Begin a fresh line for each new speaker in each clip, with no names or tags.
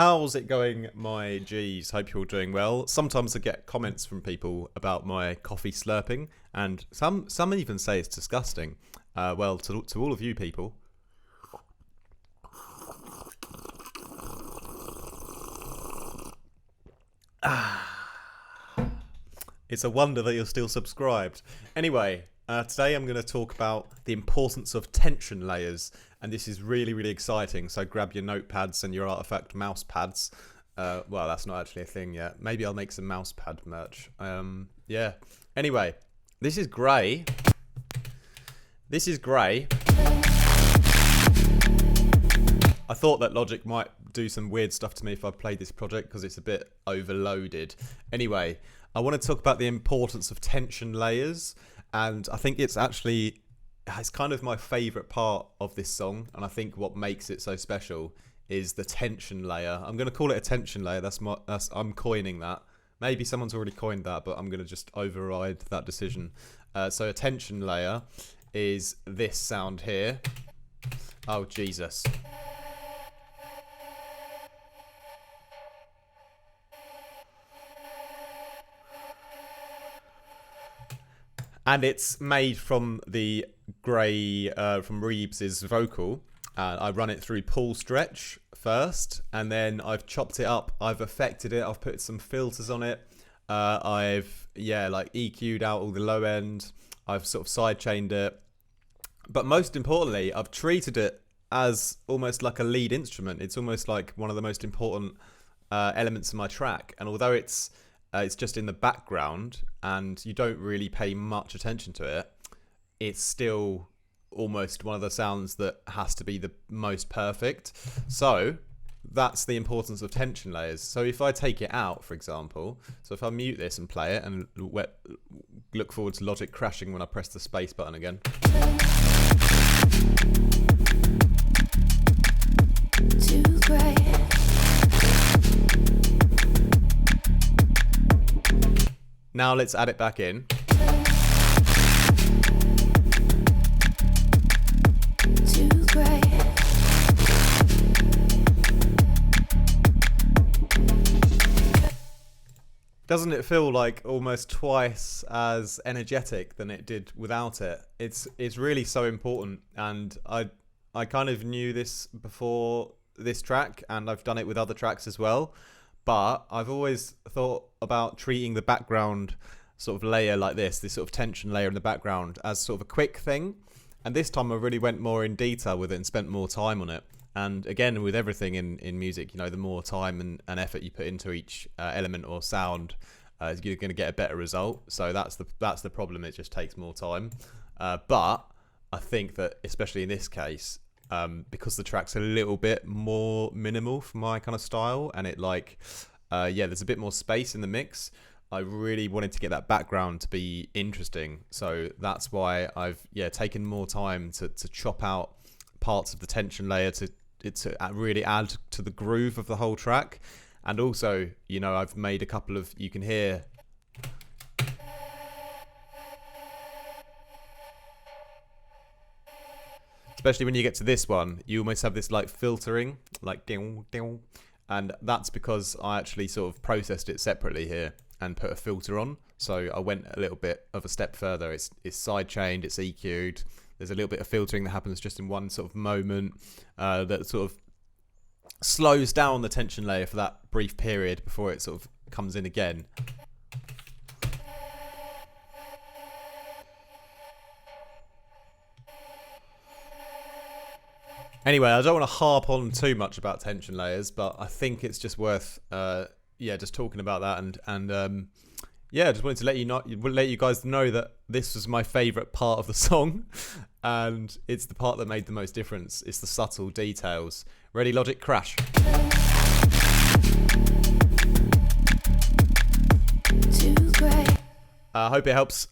How's it going, my G's? Hope you're all doing well. Sometimes I get comments from people about my coffee slurping, and some even say it's disgusting. Well, to all of you people, it's a wonder that you're still subscribed. Anyway, today I'm going to talk about the importance of tension layers, and this is really, really exciting. So grab your notepads and your Artifact mouse pads. Well, that's not actually a thing yet. Maybe I'll make some mouse pad merch. Yeah. Anyway, this is grey. This is grey. I thought that Logic might do some weird stuff to me if I played this project because it's a bit overloaded. Anyway, I want to talk about the importance of tension layers, and I think it's kind of my favourite part of this song, and I think what makes it so special is the tension layer. I'm going to call it a tension layer. I'm coining that. Maybe someone's already coined that, but I'm going to just override that decision. So a tension layer is this sound here. Oh, Jesus. And it's made from the grey, from Reeves' vocal. I run it through pull stretch first, and then I've chopped it up. I've affected it. I've put some filters on it. I've EQ'd out all the low end. I've sort of sidechained it. But most importantly, I've treated it as almost like a lead instrument. It's almost like one of the most important elements of my track. And although it's just in the background and you don't really pay much attention to it, it's still almost one of the sounds that has to be the most perfect. So that's the importance of tension layers. So if I take it out, for example, so if I mute this and play it and look forward to Logic crashing when I press the space button again. Too great. Now let's add it back in. Too great. Doesn't it feel like almost twice as energetic than it did without it? It's really so important, and I kind of knew this before this track, and I've done it with other tracks as well. But I've always thought about treating the background sort of layer like this sort of tension layer in the background, as sort of a quick thing. And this time I really went more in detail with it and spent more time on it. And again, with everything in music, the more time and effort you put into each element or sound, you're going to get a better result. So that's the problem. It just takes more time. But I think that especially in this case, because the track's a little bit more minimal for my kind of style, and there's a bit more space in the mix. I really wanted to get that background to be interesting, so that's why I've taken more time to chop out parts of the tension layer to really add to the groove of the whole track. And also, I've made a couple of, you can hear. Especially when you get to this one, you almost have this like filtering, like ding, ding, and that's because I actually sort of processed it separately here and put a filter on. So I went a little bit of a step further. It's sidechained, it's EQ'd. There's a little bit of filtering that happens just in one sort of moment that sort of slows down the tension layer for that brief period before it sort of comes in again. Anyway, I don't want to harp on too much about tension layers, but I think it's just worth, just talking about that, and just wanted to let you guys know that this was my favourite part of the song, and it's the part that made the most difference. It's the subtle details. Ready, Logic, crash. Too great. I hope it helps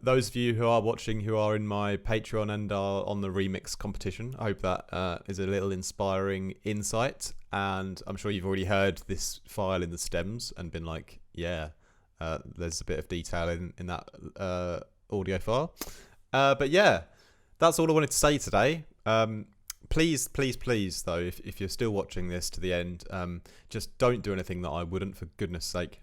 those of you who are watching who are in my Patreon and are on the remix competition. I hope that is a little inspiring insight, and I'm sure you've already heard this file in the stems and been like, there's a bit of detail in that audio file. But yeah, that's all I wanted to say today. please, though, if you're still watching this to the end, just don't do anything that I wouldn't, for goodness sake.